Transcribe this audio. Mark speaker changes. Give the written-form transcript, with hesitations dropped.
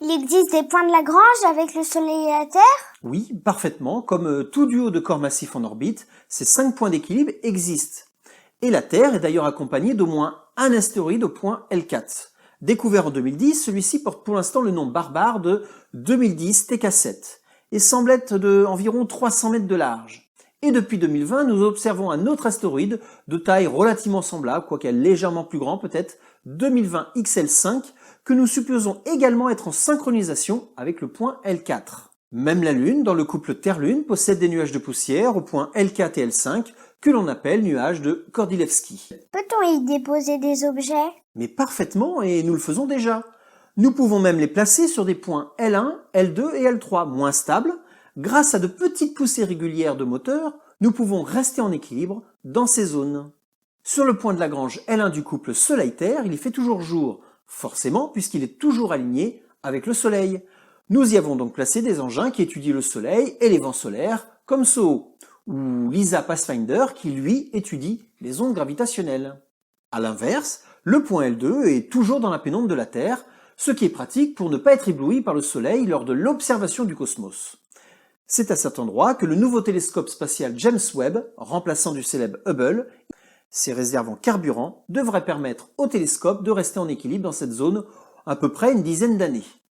Speaker 1: Il existe des points de Lagrange avec le Soleil et la Terre?
Speaker 2: Oui, parfaitement. Comme tout duo de corps massifs en orbite, ces 5 points d'équilibre existent. Et la Terre est d'ailleurs accompagnée d'au moins un astéroïde au point L4. Découvert en 2010, celui-ci porte pour l'instant le nom barbare de 2010 TK7 et semble être de environ 300 mètres de large. Et depuis 2020, nous observons un autre astéroïde de taille relativement semblable, quoique légèrement plus grand peut-être, 2020 XL5, que nous supposons également être en synchronisation avec le point L4. Même la Lune, dans le couple Terre-Lune, possède des nuages de poussière au point L4 et L5 que l'on appelle nuages de Kordylewski.
Speaker 1: Peut-on y déposer des objets?
Speaker 2: Mais parfaitement, et nous le faisons déjà. Nous pouvons même les placer sur des points L1, L2 et L3 moins stables. Grâce à de petites poussées régulières de moteur, nous pouvons rester en équilibre dans ces zones. Sur le point de Lagrange L1 du couple Soleil-Terre, il y fait toujours jour, forcément puisqu'il est toujours aligné avec le Soleil. Nous y avons donc placé des engins qui étudient le Soleil et les vents solaires, comme SOHO, ou l'ISA Pathfinder qui, lui, étudie les ondes gravitationnelles. A l'inverse, le point L2 est toujours dans la pénombre de la Terre, ce qui est pratique pour ne pas être ébloui par le Soleil lors de l'observation du cosmos. C'est à cet endroit que le nouveau télescope spatial James Webb, remplaçant du célèbre Hubble, ses réserves en carburant devraient permettre au télescope de rester en équilibre dans cette zone à peu près une dizaine d'années.